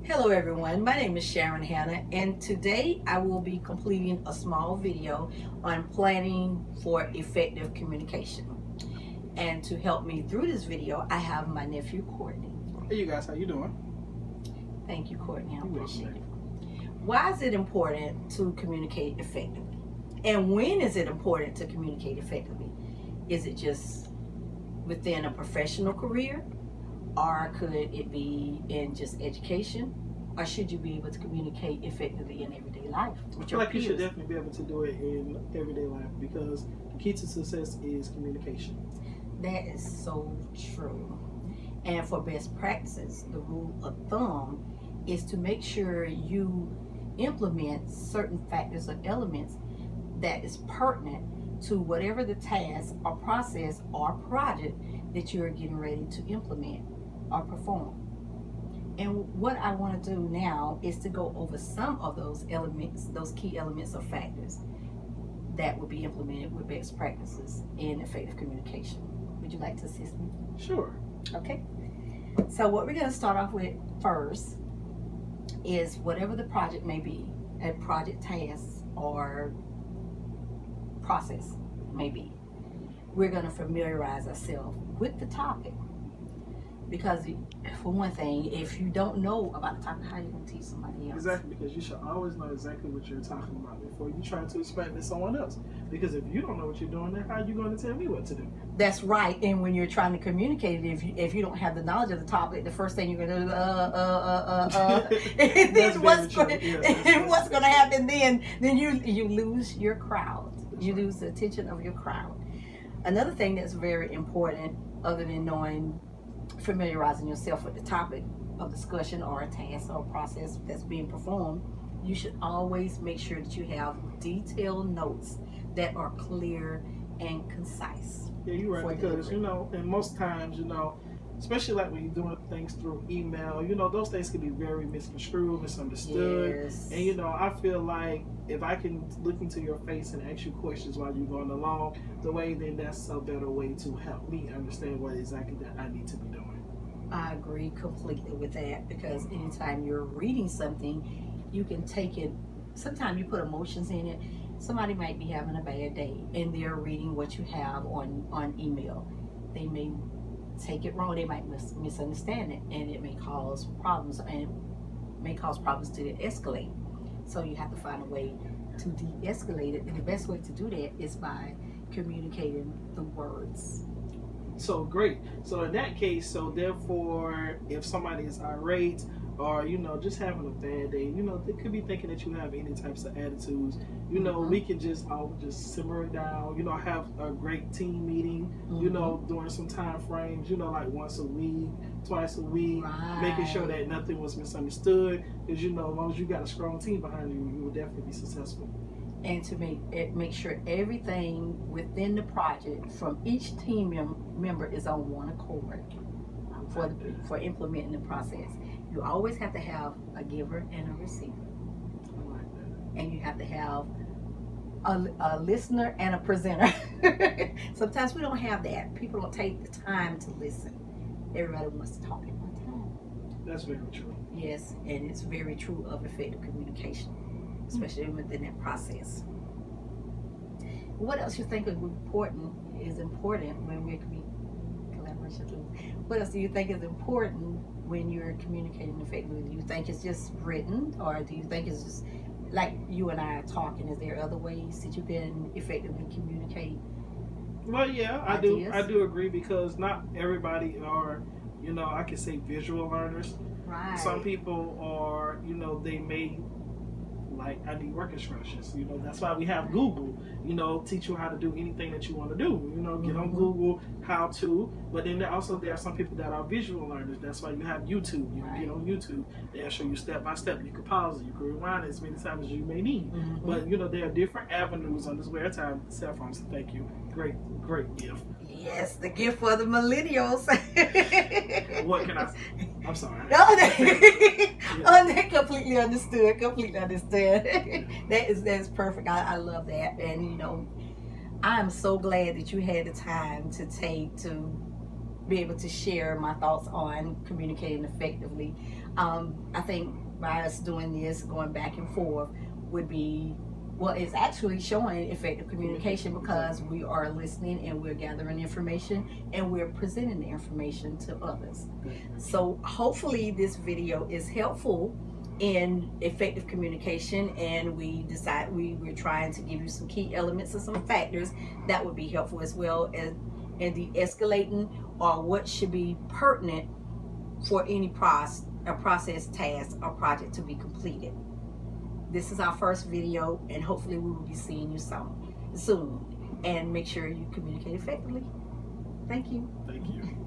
Hello everyone, my name is Sharon Hanna, and today I will be completing a small video on planning for effective communication. And to help me through this video, I have my nephew Courtney. Hey you guys, how you doing? Thank you, Courtney, I You're appreciate welcome. it. Why is it important to communicate effectively? And when is it important to communicate effectively? Is it just within a professional career? Or could it be in just education? Or should you be able to communicate effectively in everyday life with I feel your like peers? you should definitely be able to do it in everyday life because the key to success is communication. That is so true. And for best practices, the rule of thumb is to make sure you implement certain factors or elements that is pertinent to whatever the task or process or project that you're getting ready to implement or perform. And what I want to do now is to go over some of those elements, those key elements or factors that will be implemented with best practices in effective communication. Would you like to assist me? Sure. Okay. So what we're going to start off with first is whatever the project may be, a project task or process may be. We're going to familiarize ourselves with the topic. Because for one thing, if you don't know about the topic, how are you going to teach somebody else? Exactly, because you should always know exactly what you're talking about before you try to explain it to someone else. Because if you don't know what you're doing, then how are you going to tell me what to do? That's right. And when you're trying to communicate it, if you don't have the knowledge of the topic, the first thing you're going to do is and then what's going to happen then you lose your crowd. You lose the attention of your crowd. Another thing that's very important, other than knowing, familiarizing yourself with the topic of discussion or a task or a process that's being performed, you should always make sure that you have detailed notes that are clear and concise. Yeah, you're right, because and most times, especially like when you're doing things through email, those things can be very misconstrued, misunderstood. Yes. And I feel like if I can look into your face and ask you questions while you're going along the way, then that's a better way to help me understand what exactly that I need to be doing. I agree completely with that, because anytime you're reading something, you can take it, sometimes you put emotions in it. Somebody might be having a bad day and they're reading what you have on email. They may take it wrong, they might misunderstand it, and it may cause problems, and it may cause problems to escalate. So you have to find a way to de-escalate it, and the best way to do that is by communicating the words. So great. So in that case, so therefore, if somebody is irate or just having a bad day, they could be thinking that you have any types of attitudes. We can just simmer it down. Have a great team meeting. During some time frames. Like once a week, twice a week, right. Making sure that nothing was misunderstood. Because as long as you got a strong team behind you, you will definitely be successful. And to make sure everything within the project from each team member is on one accord for implementing the process. You always have to have a giver and a receiver. I like that. And you have to have a listener and a presenter. Sometimes we don't have that. People don't take the time to listen. Everybody wants to talk at one time. That's very true. Yes, and it's very true of effective communication, especially within that process. What else you think is important when we're collaboration? What else do you think is important when you're communicating effectively? Do you think it's just written, or do you think it's just like you and I are talking? Is there other ways that you can effectively communicate? Well, yeah, ideas? I do agree, because not everybody are, I can say visual learners. Right. Some people are, they may like, I need work instructions. That's why we have Google, teach you how to do anything that you want to do. Get on Google, how to. But then there are some people that are visual learners. That's why you have YouTube. You can get on YouTube. They'll show you step by step. You can pause it. You can rewind it as many times as you may need. But, there are different avenues on this wear time cell phones. Thank you. Great gift. Yes, the gift for the millennials. What can I say? I'm sorry. No, they completely understood. That's perfect. I love that. And I'm so glad that you had the time to take to be able to share my thoughts on communicating effectively. I think by us doing this, going back and forth, would be, well, it's actually showing effective communication because we are listening and we're gathering information and we're presenting the information to others. So hopefully this video is helpful in effective communication, and we're trying to give you some key elements and some factors that would be helpful, as well as in de-escalating or what should be pertinent for any process, task, or project to be completed. This is our first video, and hopefully we will be seeing you soon. And make sure you communicate effectively. Thank you. Thank you.